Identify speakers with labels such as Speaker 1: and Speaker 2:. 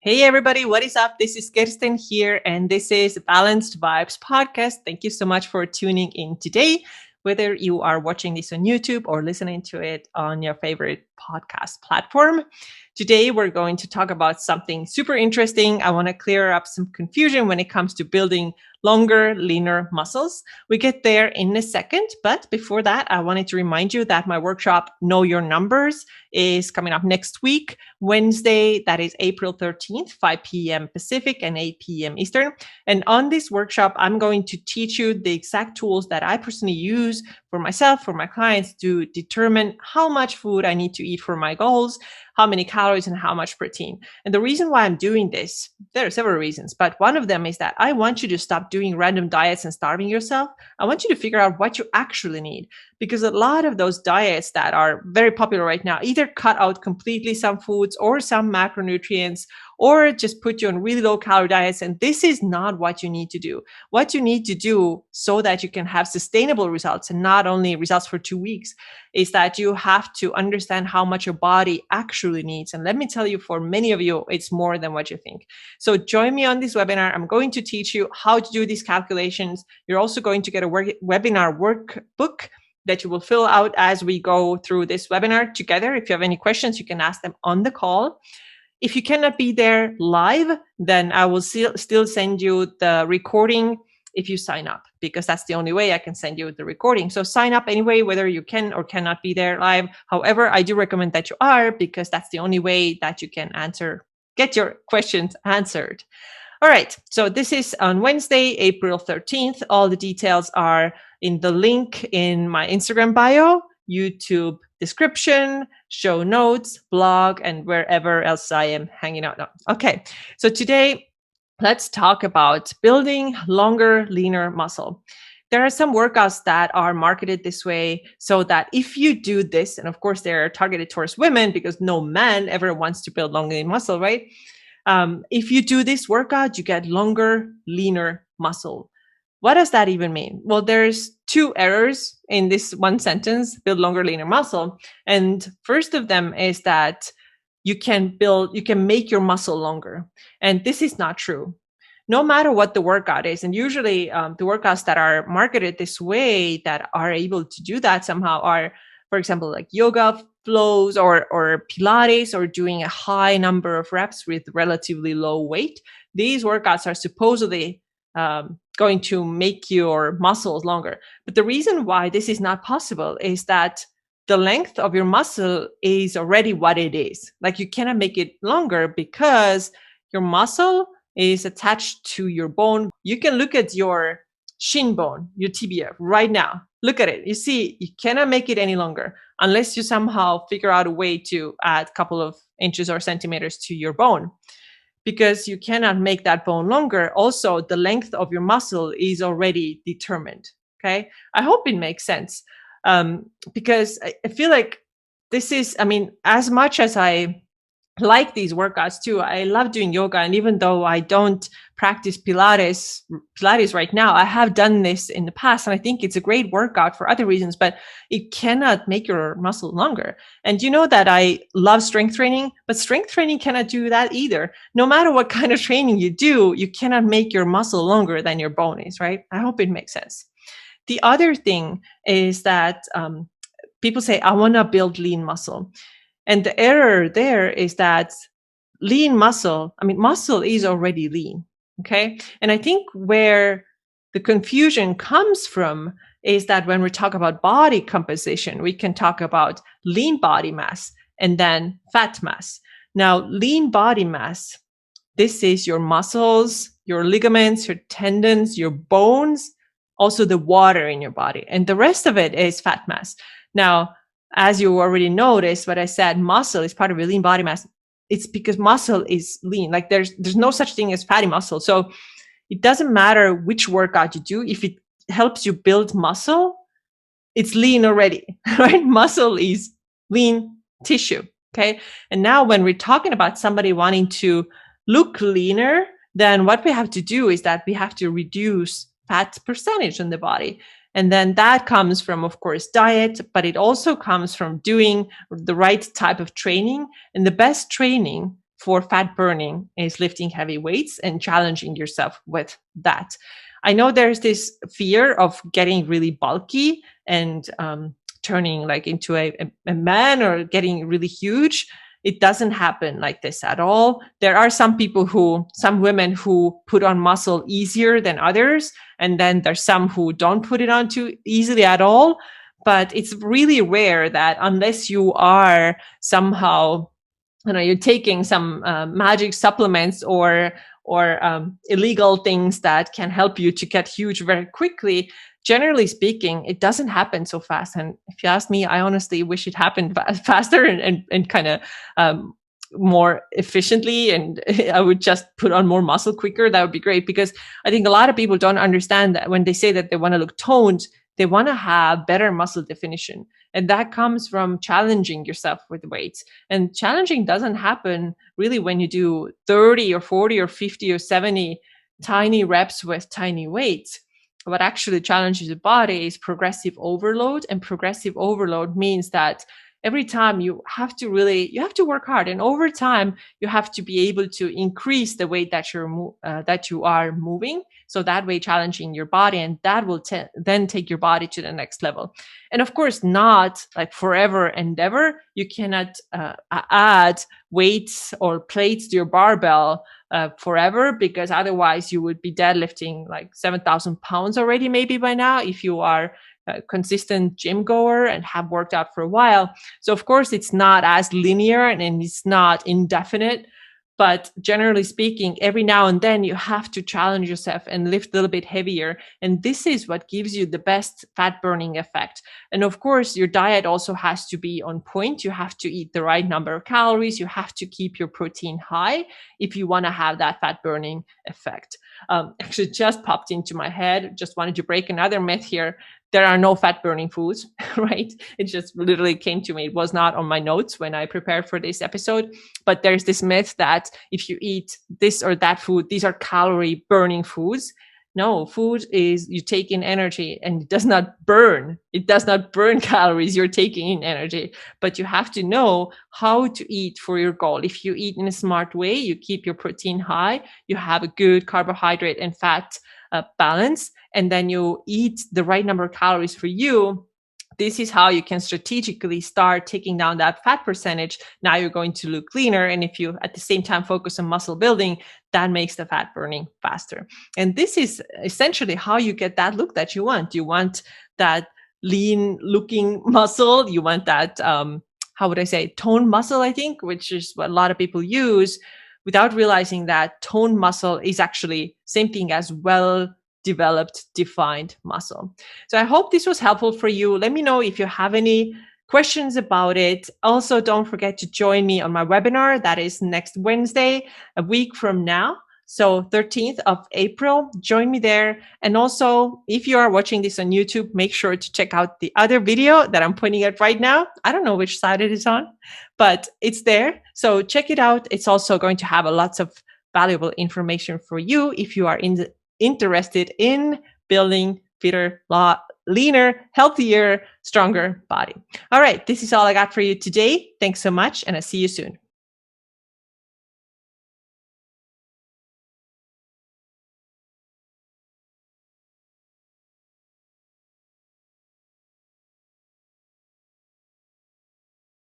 Speaker 1: Hey everybody, what is up? This is Kirsten here, and this is Balanced Vibes Podcast. Thank you so much for tuning in today, whether you are watching this on YouTube or listening to it on your favorite podcast platform. Today, we're going to talk about something super interesting. I want to clear up some confusion when it comes to building longer, leaner muscles. We get there in a second, but before that, I wanted to remind you that my workshop, Know Your Numbers, is coming up next week. Wednesday, that is April 13th, 5 p.m. Pacific and 8 p.m. Eastern. And on this workshop, I'm going to teach you the exact tools that I personally use for myself, for my clients, to determine how much food I need to eat for my goals, how many calories and how much protein. And the reason why I'm doing this, there are several reasons, but one of them is that I want you to stop doing random diets and starving yourself. I want you to figure out what you actually need, because a lot of those diets that are very popular right now either cut out completely some foods or some macronutrients, or just put you on really low calorie diets. And this is not what you need to do. What you need to do so that you can have sustainable results and not only results for 2 weeks is that you have to understand how much your body actually needs. And let me tell you, for many of you, it's more than what you think. So join me on this webinar. I'm going to teach you how to do these calculations. You're also going to get a webinar workbook that you will fill out as we go through this webinar together. If you have any questions, you can ask them on the call. If you cannot be there live, then I will still send you the recording if you sign up, because that's the only way I can send you the recording. So sign up anyway, whether you can or cannot be there live. However, I do recommend that you are, because that's the only way that you can get your questions answered. All right, so this is on Wednesday, April 13th. All the details are in the link in my Instagram bio, YouTube description, show notes, blog, and wherever else I am hanging out now. Okay, so today, let's talk about building longer, leaner muscle. There are some workouts that are marketed this way so that if you do this, and of course they're targeted towards women because no man ever wants to build longer lean muscle, right? If you do this workout, you get longer, leaner muscle. What does that even mean? Well, there's two errors in this one sentence, build longer, leaner muscle. And first of them is that you can make your muscle longer. And this is not true. No matter what the workout is, and usually the workouts that are marketed this way that are able to do that somehow are, for example, like yoga flows or Pilates, or doing a high number of reps with relatively low weight. These workouts are supposedly going to make your muscles longer. But the reason why this is not possible is that the length of your muscle is already what it is. Like, you cannot make it longer because your muscle is attached to your bone. You can look at your shin bone, your tibia right now. Look at it. You see, you cannot make it any longer unless you somehow figure out a way to add a couple of inches or centimeters to your bone, because you cannot make that bone longer. Also, the length of your muscle is already determined. Okay. I hope it makes sense. Because I feel like this is, as much as I like these workouts too, I love doing yoga. And even though I don't practice Pilates right now, I have done this in the past. And I think it's a great workout for other reasons, but it cannot make your muscle longer. And you know that I love strength training, but strength training cannot do that either. No matter what kind of training you do, you cannot make your muscle longer than your bone is, right? I hope it makes sense. The other thing is that people say, I want to build lean muscle. And the error there is that lean muscle is already lean, okay? And I think where the confusion comes from is that when we talk about body composition, we can talk about lean body mass and then fat mass. Now, lean body mass, this is your muscles, your ligaments, your tendons, your bones, also the water in your body. And the rest of it is fat mass. Now, as you already noticed, what I said, muscle is part of your lean body mass. It's because muscle is lean. Like there's no such thing as fatty muscle. So it doesn't matter which workout you do. If it helps you build muscle, it's lean already, right? Muscle is lean tissue. Okay. And now when we're talking about somebody wanting to look leaner, then what we have to do is that we have to reduce fat percentage in the body. And then that comes from, of course, diet, but it also comes from doing the right type of training. And the best training for fat burning is lifting heavy weights and challenging yourself with that. I know there's this fear of getting really bulky and turning like into a man or getting really huge. It doesn't happen like this at all. There are some women who put on muscle easier than others. And then there's some who don't put it on too easily at all. But it's really rare that unless you are somehow, you're taking some magic supplements or illegal things that can help you to get huge very quickly. Generally speaking, it doesn't happen so fast. And if you ask me, I honestly wish it happened faster and kind of more efficiently. And I would just put on more muscle quicker. That would be great, because I think a lot of people don't understand that when they say that they want to look toned, they want to have better muscle definition. And that comes from challenging yourself with weights. And challenging doesn't happen really when you do 30 or 40 or 50 or 70 tiny reps with tiny weights. What actually challenges the body is progressive overload. And progressive overload means that every time you have to work hard. And over time, you have to be able to increase the weight that you are moving. So that way challenging your body, and that will then take your body to the next level. And of course, not like forever and ever. You cannot add weights or plates to your barbell forever, because otherwise you would be deadlifting like 7,000 pounds already, maybe by now, if you are a consistent gym goer and have worked out for a while. So of course, it's not as linear and it's not indefinite. But generally speaking, every now and then you have to challenge yourself and lift a little bit heavier. And this is what gives you the best fat burning effect. And of course, your diet also has to be on point. You have to eat the right number of calories. You have to keep your protein high if you want to have that fat burning effect. Actually, just popped into my head. Just wanted to break another myth here. There are no fat burning foods, right? It just literally came to me. It was not on my notes when I prepared for this episode, but there's this myth that if you eat this or that food, these are calorie burning foods. No, food is you take in energy and it does not burn. It does not burn calories. You're taking in energy, but you have to know how to eat for your goal. If you eat in a smart way, you keep your protein high, you have a good carbohydrate and fat balance, and then you eat the right number of calories for you. This is how you can strategically start taking down that fat percentage. Now you're going to look leaner. And if you at the same time focus on muscle building, that makes the fat burning faster. And this is essentially how you get that look that you want. You want that lean looking muscle. You want that, toned muscle, I think, which is what a lot of people use without realizing that toned muscle is actually same thing as well-developed, defined muscle. So I hope this was helpful for you. Let me know if you have any questions about it. Also, don't forget to join me on my webinar. That is next Wednesday, a week from now. So 13th of April, join me there. And also, if you are watching this on YouTube, make sure to check out the other video that I'm pointing at right now. I don't know which side it is on, but it's there. So check it out. It's also going to have lots of valuable information for you if you are interested in building fitter, leaner, healthier, stronger body. All right. This is all I got for you today. Thanks so much. And I'll see you soon.